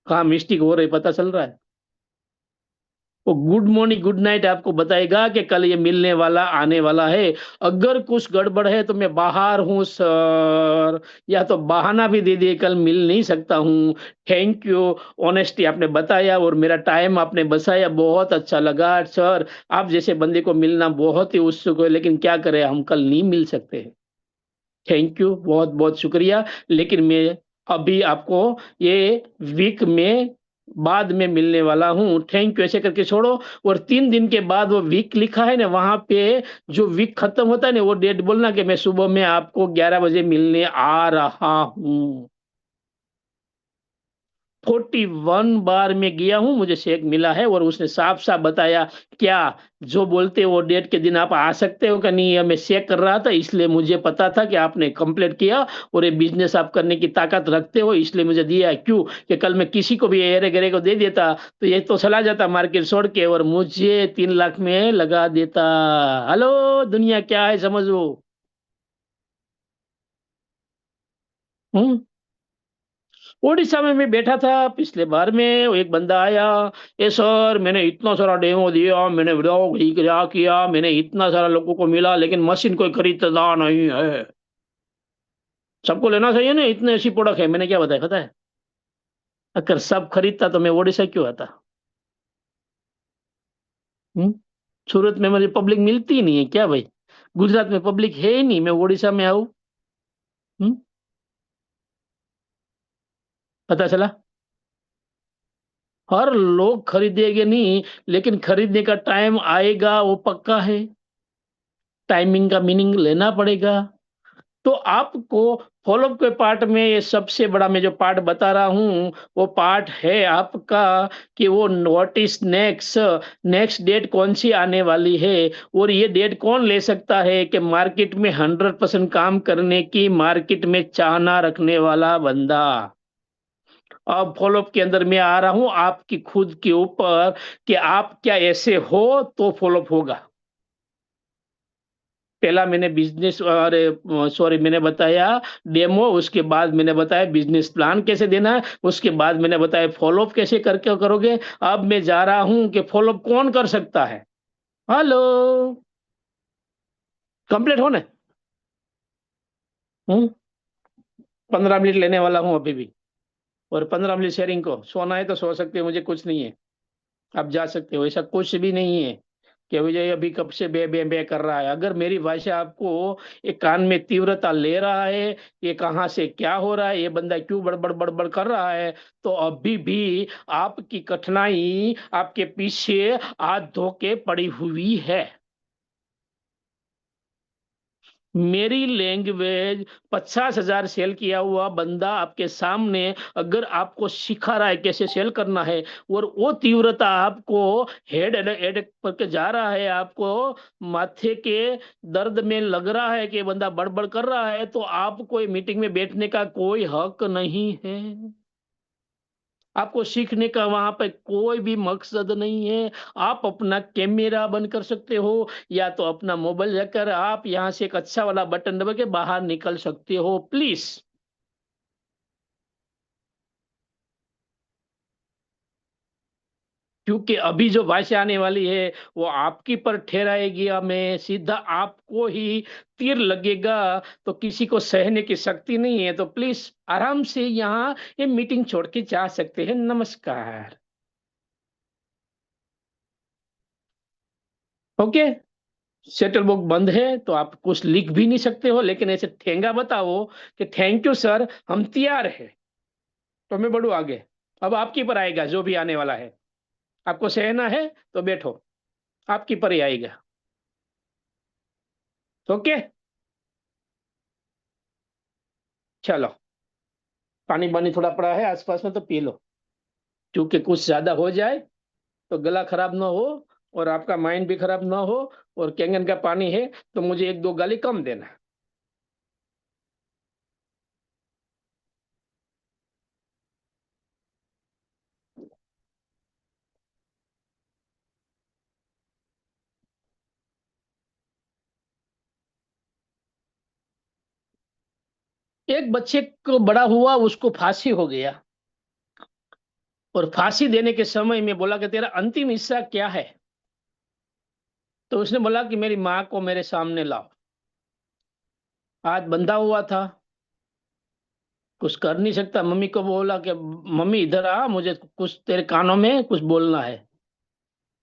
कहाँ मिस्टेक हो रही पता चल रहा है? वो गुड मॉर्निंग गुड नाइट आपको बताएगा कि कल ये मिलने वाला आने वाला है। अगर कुछ गड़बड़ है तो मैं बाहर हूँ सर, या तो बहाना भी दे दिए कल मिल नहीं सकता हूँ। थैंक यू, ऑनेस्टी आपने बताया और मेरा टाइम आपने बचाया, बहुत अच्छा लगा सर। आप जैसे बंदे को मिलना बहुत ही उत्सुक है, लेकिन क्या करें हम कल नहीं मिल सकते। थैंक यू, बहुत बहुत शुक्रिया। लेकिन मैं अभी आपको ये वीक में बाद में मिलने वाला हूँ, थैंक यू ऐसे करके छोड़ो। और 3 दिन के बाद वो वीक लिखा है ना वहां पे, जो वीक खत्म होता है ना वो डेट बोलना कि मैं सुबह में आपको 11 बजे मिलने आ रहा हूँ। 41 बार मैं गया हूँ, मुझे शेक मिला है और उसने साफ साफ बताया क्या जो बोलते हो वो डेट के दिन आप आ सकते हो, का नहीं है। मैं चेक कर रहा था इसलिए मुझे पता था कि आपने कंप्लीट किया और ये बिजनेस आप करने की ताकत रखते हो, इसलिए मुझे दिया। क्यों कि कल मैं किसी को भी एरे गरे को दे देता तो ये तो चला जाता मार्केट छोड़ के और मुझे 3 लाख में लगा देता। हेलो दुनिया क्या है समझो। हम्म। उड़ीसा में मैं बैठा था पिछले बार में, एक बंदा आया, ए सर मैंने इतना सारा डेमो दिया, मैंने वीडियो क्या किया, मैंने इतना सारा लोगों को मिला लेकिन मशीन कोई खरीदता नहीं है। सबको लेना चाहिए ना, इतने ऐसी प्रोडक्ट है। मैंने क्या बताया पता है, अगर सब खरीदता तो मैं उड़ीसा क्यों आता। हम्म। सूरत में मुझे पब्लिक मिलती ही नहीं है क्या भाई, गुजरात में पब्लिक है ही नहीं, मैं उड़ीसा में आऊं। हम्म। पता चला हर लोग खरीदेंगे नहीं, लेकिन खरीदने का टाइम आएगा वो पक्का है। टाइमिंग का मीनिंग लेना पड़ेगा। तो आपको फॉलोअप के पार्ट में ये सबसे बड़ा मैं जो पार्ट बता रहा हूँ वो पार्ट है आपका कि वो नोटिस नेक्स्ट नेक्स्ट डेट कौन सी आने वाली है। और ये डेट कौन ले सकता है कि मार्केट में 100% काम करने की मार्केट में चाहना रखने वाला बंदा। अब फॉलोअप के अंदर मैं आ रहा हूं आपकी खुद के ऊपर कि आप क्या ऐसे हो तो फॉलोअप होगा। पहला मैंने बिजनेस, अरे सॉरी, मैंने बताया डेमो, उसके बाद मैंने बताया बिजनेस प्लान कैसे देना है, उसके बाद मैंने बताया फॉलोअप कैसे करके करोगे। अब मैं जा रहा हूं कि फॉलोअप कौन कर सकता है। हेलो, कंप्लीट होने। हूँ 15 मिनट लेने वाला हूं अभी भी। और 15 मिनट शेयरिंग को, सोना है तो सो सकते हो, मुझे कुछ नहीं है। आप जा सकते हो, ऐसा कुछ भी नहीं है कि विजय अभी कब से बे बे बे कर रहा है। अगर मेरी भाषा आपको एक कान में तीव्रता ले रहा है, ये कहाँ से क्या हो रहा है, ये बंदा क्यों बड़बड़ बड़बड़ कर रहा है, तो अभी भी आपकी कठिनाई आपके पीछे हाथ धो के पड़ी हुई है। मेरी लैंग्वेज 50,000 सेल किया हुआ बंदा आपके सामने अगर आपको सिखा रहा है कैसे सेल करना है, और वो तीव्रता आपको हेड हेड करके जा रहा है, आपको माथे के दर्द में लग रहा है कि ये बंदा बड़बड़ कर रहा है, तो आपको ये मीटिंग में बैठने का कोई हक नहीं है। आपको सीखने का वहां पे कोई भी मकसद नहीं है। आप अपना कैमरा बंद कर सकते हो, या तो अपना मोबाइल रखकर आप यहां से एक अच्छा वाला बटन दबा के बाहर निकल सकते हो प्लीज। क्योंकि अभी जो भाषा आने वाली है वो आपकी पर ठहराएगी, हमें सीधा आपको ही तीर लगेगा। तो किसी को सहने की शक्ति नहीं है, तो प्लीज आराम से यहाँ ये मीटिंग छोड़ के जा सकते हैं। नमस्कार। ओके। सेटल बुक बंद है तो आप कुछ लिख भी नहीं सकते हो, लेकिन ऐसे ठेंगा बताओ कि थैंक यू सर हम तैयार है, तो मैं बढ़ू आगे। अब आपकी पर आएगा जो भी आने वाला है। आपको सहना है तो बैठो, आपकी पर ही आएगा। ओके। चलो, पानी पानी थोड़ा पड़ा है आसपास में तो पी लो, क्योंकि कुछ ज्यादा हो जाए तो गला खराब ना हो और आपका माइंड भी खराब ना हो। और कैंगन का पानी है तो मुझे 1-2 गाली कम देना। एक बच्चे को बड़ा हुआ उसको फांसी हो गया। और फांसी देने के समय में बोला कि तेरा अंतिम हिस्सा क्या है? तो उसने बोला कि मेरी माँ को मेरे सामने लाओ। हाथ बंधा हुआ था, कुछ कर नहीं सकता। मम्मी को बोला कि मम्मी इधर आ, मुझे कुछ तेरे कानों में कुछ बोलना है।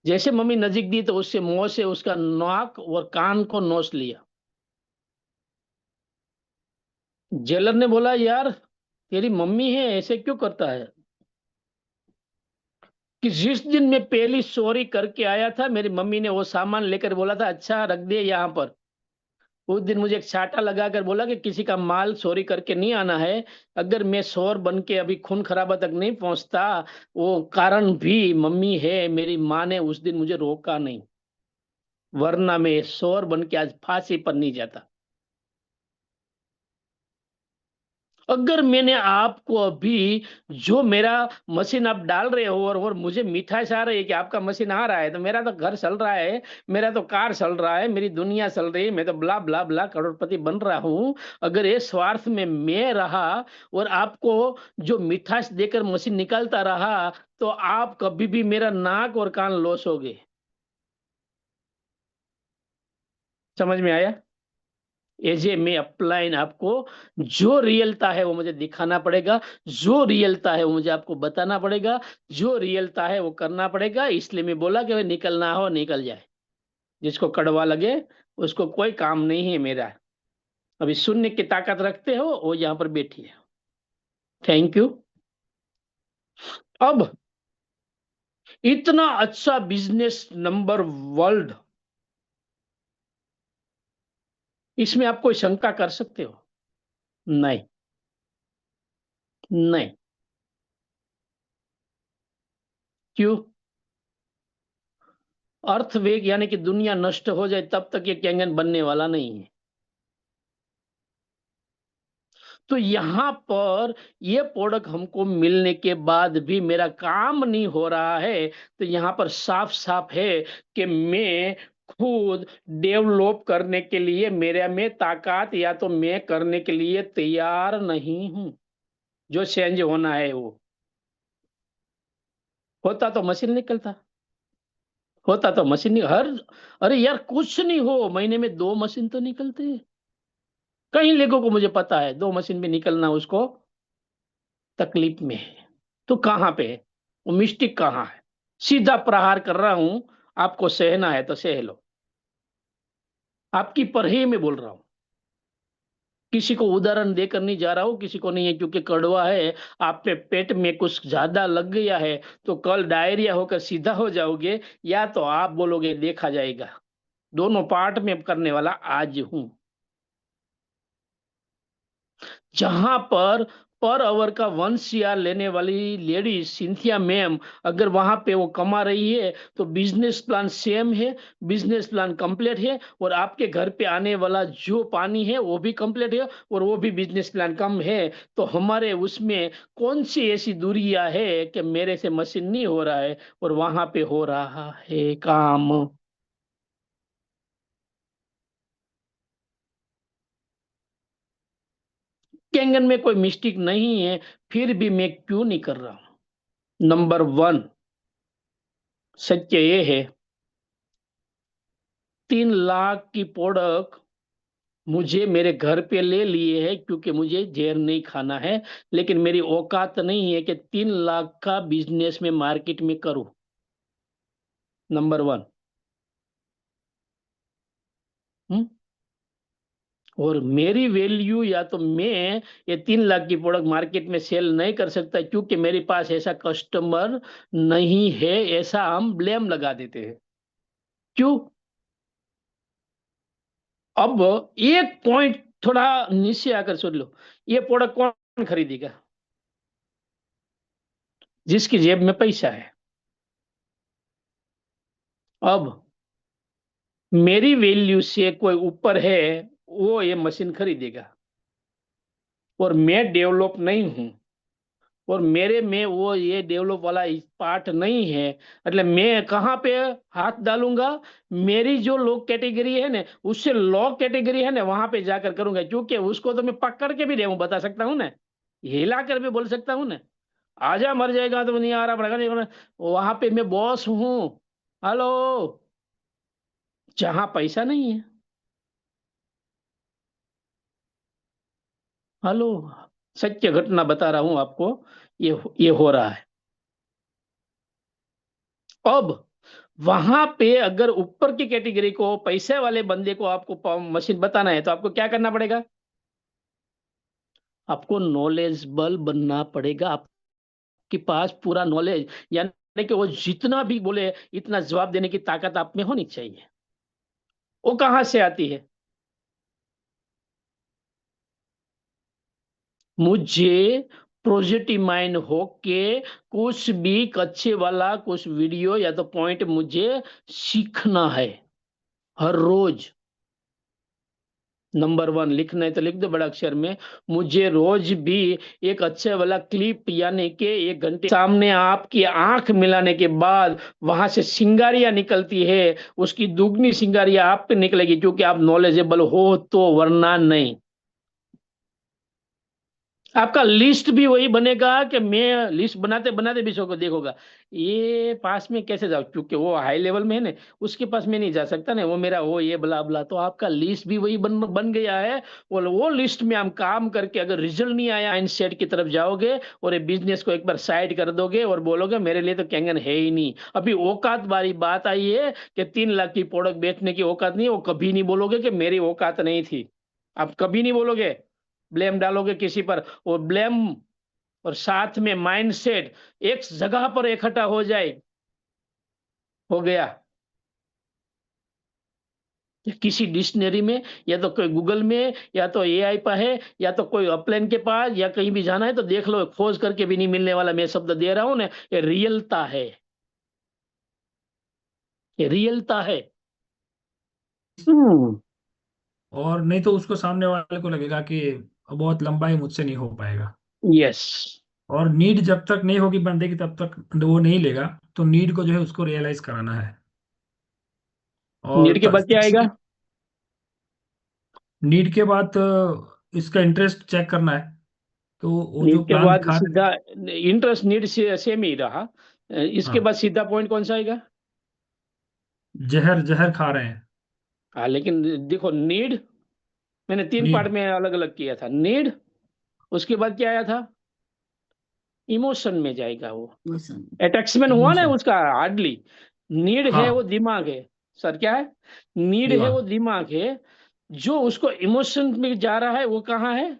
जैसे मम्मी नजीक दी तो उससे मुंह से उसका नाक और कान को नोच लिया। जेलर ने बोला, यार तेरी मम्मी है, ऐसे क्यों करता है? कि जिस दिन मैं पहली चोरी करके आया था, मेरी मम्मी ने वो सामान लेकर बोला था, अच्छा रख दिए यहाँ पर। उस दिन मुझे एक चाटा लगाकर बोला कि किसी का माल चोरी करके नहीं आना है। अगर मैं शोर बन के अभी खून खराबा तक नहीं पहुंचता, वो कारण भी मम्मी है। मेरी माँ ने उस दिन मुझे रोका नहीं, वरना मैं शोर बन के आज फांसी पर नहीं जाता। अगर मैंने आपको अभी जो मेरा मशीन आप डाल रहे हो, और मुझे मिठाई आ रही है कि आपका मशीन आ रहा है, तो मेरा तो घर चल रहा है, मेरा तो कार चल रहा है, मेरी दुनिया चल रही है, मैं तो ब्ला ब्ला ब्ला करोड़पति बन रहा हूं। अगर ये स्वार्थ में मैं रहा और आपको जो मिठास देकर मशीन निकालता रहा, तो आप कभी भी मेरा नाक और कान लोसोगे। समझ में आया? एजे में अपलाइन आपको जो रियलता है वो मुझे दिखाना पड़ेगा, जो रियलता है वो मुझे आपको बताना पड़ेगा, जो रियलता है वो करना पड़ेगा। इसलिए मैं बोला कि भाई निकलना हो निकल जाए, जिसको कड़वा लगे उसको कोई काम नहीं है मेरा। अभी सुनने की ताकत रखते हो वो यहाँ पर बैठी है। Thank you. अब इतना अच्छा बिजनेस नंबर वर्ल्ड, इसमें आप कोई शंका कर सकते हो? नहीं, नहीं। क्यों? अर्थवेग यानी कि दुनिया नष्ट हो जाए तब तक ये कैंगन बनने वाला नहीं है। तो यहाँ पर ये प्रोडक्ट हमको मिलने के बाद भी मेरा काम नहीं हो रहा है, तो यहाँ पर साफ साफ है कि मैं खुद डेवलप करने के लिए मेरे में ताकत या तो मैं करने के लिए तैयार नहीं हूं। जो चेंज होना है वो होता तो मशीन निकलता, होता तो मशीन हर, अरे यार कुछ नहीं हो, महीने में 2 मशीन तो निकलते हैं। कई लोगों को मुझे पता है 2 मशीन में निकलना उसको तकलीफ में है। तो कहाँ पे है वो मिस्टेक, कहाँ है? सीधा प्रहार कर रहा हूं, आपको सहना है तो सह लो। आपकी परहे में बोल रहा हूं, किसी को उदाहरण देकर नहीं जा रहा हूं, किसी को नहीं है, क्योंकि कड़वा है। आप पे पेट में कुछ ज्यादा लग गया है तो कल डायरिया होकर सीधा हो जाओगे, या तो आप बोलोगे देखा जाएगा। दोनों पार्ट में करने वाला आज हूं। जहां पर आवर का 1 CR लेने वाली लेडी सिंथिया मैम, अगर वहां पे वो कमा रही है तो बिजनेस प्लान सेम है, बिजनेस प्लान कंप्लीट है, और आपके घर पे आने वाला जो पानी है वो भी कंप्लीट है, और वो भी बिजनेस प्लान कम है। तो हमारे उसमें कौन सी ऐसी दूरियां है कि मेरे से मशीन नहीं हो रहा है और वहां पे हो रहा है काम? कैंगन में कोई मिस्टेक नहीं है, फिर भी मैं क्यों नहीं कर रहा हूं? नंबर 1, सत्य ये है, 3 लाख की प्रोडक्ट मुझे मेरे घर पे ले लिए है क्योंकि मुझे जहर नहीं खाना है। लेकिन मेरी औकात नहीं है कि 3 लाख का बिजनेस में मार्केट में करूं। नंबर 1। और मेरी वैल्यू, या तो मैं ये 3 लाख की प्रोडक्ट मार्केट में सेल नहीं कर सकता क्योंकि मेरे पास ऐसा कस्टमर नहीं है, ऐसा हम ब्लेम लगा देते हैं। क्यों? अब एक पॉइंट थोड़ा नीचे आकर सोच लो, ये प्रोडक्ट कौन खरीदेगा? जिसकी जेब में पैसा है। अब मेरी वैल्यू से कोई ऊपर है, वो ये मशीन खरीदेगा। और मैं डेवलप नहीं हूं, और मेरे में वो ये डेवलप वाला पार्ट नहीं है, मतलब मैं कहाँ पे हाथ डालूंगा? मेरी जो लो कैटेगरी है ना, उससे लो कैटेगरी है ना, वहां पे जाकर करूंगा, क्योंकि उसको तो मैं पकड़ के भी दे बता सकता हूँ ना, हिला कर भी बोल सकता हूँ ना। आजा, मर जाएगा तो नहीं आ रहा, पड़ेगा नहीं, वहां पे मैं बॉस हूँ। हेलो। जहां पैसा नहीं है। हेलो। सत्य घटना बता रहा हूं आपको। ये हो रहा है। अब वहां पे अगर ऊपर की कैटेगरी को, पैसे वाले बंदे को आपको मशीन बताना है, तो आपको क्या करना पड़ेगा? आपको नॉलेजेबल बनना पड़ेगा। आपके पास पूरा नॉलेज, यानी कि वो जितना भी बोले इतना जवाब देने की ताकत आप में होनी चाहिए। वो कहां से आती है? मुझे पॉजिटिव माइंड होके कुछ भी अच्छे वाला कुछ वीडियो या तो पॉइंट मुझे सीखना है हर रोज। नंबर वन लिखना है तो लिख दो बड़ा अक्षर में। मुझे रोज भी एक अच्छे वाला क्लिप, यानी कि 1 घंटे सामने आपकी आंख मिलाने के बाद वहां से सिंगारियां निकलती है, उसकी दुगनी सिंगारियां आप पे निकलेगी, क्योंकि आप नॉलेजेबल हो तो, वरना नहीं। आपका लिस्ट भी वही बनेगा कि मैं लिस्ट बनाते बनाते भी सबको देखोगा, ये पास में कैसे जाओ, क्योंकि वो हाई लेवल में है ना, उसके पास में नहीं जा सकता ना, वो मेरा वो ये बला बला, तो आपका लिस्ट भी वही बन बन गया है। वो लिस्ट में हम काम करके अगर रिजल्ट नहीं आया, माइंड सेट की तरफ जाओगे और ये बिजनेस को एक बार साइड कर दोगे और बोलोगे मेरे लिए तो कैंगन है ही नहीं। अभी औकात वाली बात आई है कि 3 लाख की प्रोडक्ट बेचने की औकात नहीं है, वो कभी नहीं बोलोगे कि मेरी औकात नहीं थी। आप कभी नहीं बोलोगे। ब्लेम डालोगे किसी पर, और ब्लेम और साथ में माइंडसेट एक जगह पर इकट्ठा हो जाए, हो गया। किसी डिक्शनरी में, या तो कोई गूगल में, या तो एआई पर है, या तो कोई अपलाइन के पास, या कहीं भी जाना है तो देख लो, खोज करके भी नहीं मिलने वाला मैं शब्द दे रहा हूं ना, ये रियलता है। ये रियलता है। हम्म। और नहीं तो उसको सामने वाले को लगेगा कि बहुत लंबा है, मुझसे नहीं हो पाएगा। यस। और नीड जब तक नहीं होगी बंदे की तब तक वो नहीं लेगा। तो नीड को जो है उसको रियलाइज कराना है। और नीड के बाद क्या आएगा? नीड के बाद इसका इंटरेस्ट चेक करना है। तो वो जो नीड के प्लान बाद दिखा रहे सीधा हैं। इंटरेस्ट, नीड से सेम ही रहा। इसके हाँ, बाद सीधा पॉइंट कौन सा आएगा? जहर जहर खा रहे हैं। हाँ, लेकिन देखो, नीड मैंने 3 पार्ट नीड। में अलग अलग किया था। नीड, उसके बाद क्या आया था? इमोशन में जाएगा वो। अटैचमेंट हुआ ना इमोशन। उसका, हार्डली। नीड है वो हाँ, दिमाग है। सर क्या है? नीड है वो दिमाग दिमाग है। जो उसको इमोशन में जा रहा है वो कहाँ है?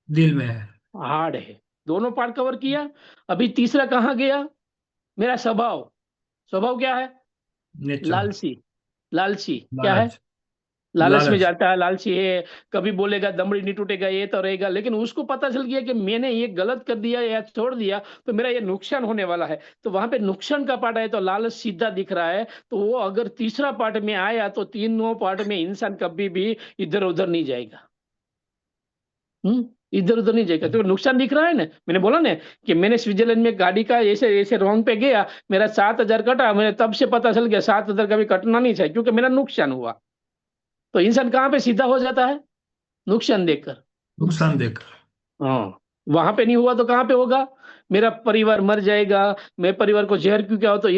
दिल में है। हार्ड है। दोनों पार्ट कवर किया। अभी तीसरा कहाँ गया? मेरा स्वभाव। स्वभाव क्या है? नेचर। लालची। लालची क्या है? लालच। लालच में लालच। जाता है, लालची है। कभी बोलेगा दमड़ी नहीं टूटेगा, ये तो रहेगा, लेकिन उसको पता चल गया कि मैंने ये गलत कर दिया या छोड़ दिया तो मेरा ये नुकसान होने वाला है, तो वहां पे नुकसान का पार्ट है, तो लालच सीधा दिख रहा है, तो वो अगर तीसरा पार्ट में आया तो तीनों पार्ट में इंसान कभी भी इधर उधर नहीं जाएगा। इधर उधर नहीं जाएगा, तो नुकसान दिख रहा है ना, मैंने बोला ना कि मैंने स्विट्जरलैंड में गाड़ी का ऐसे ऐसे रॉन्ग पे गया, मेरा 7,000 कटा, मैंने तब से पता चल गया 7,000 कभी कटना नहीं चाहिए, क्योंकि मेरा नुकसान हुआ। तो इंसान कहाँ पे सीधा हो जाता है? नुकसान देखकर। नुकसान देकर। हाँ। वहां पे नहीं हुआ तो कहाँ पे होगा? मेरा परिवार मर जाएगा, मैं परिवार को जहर क्यों क्या हो, तो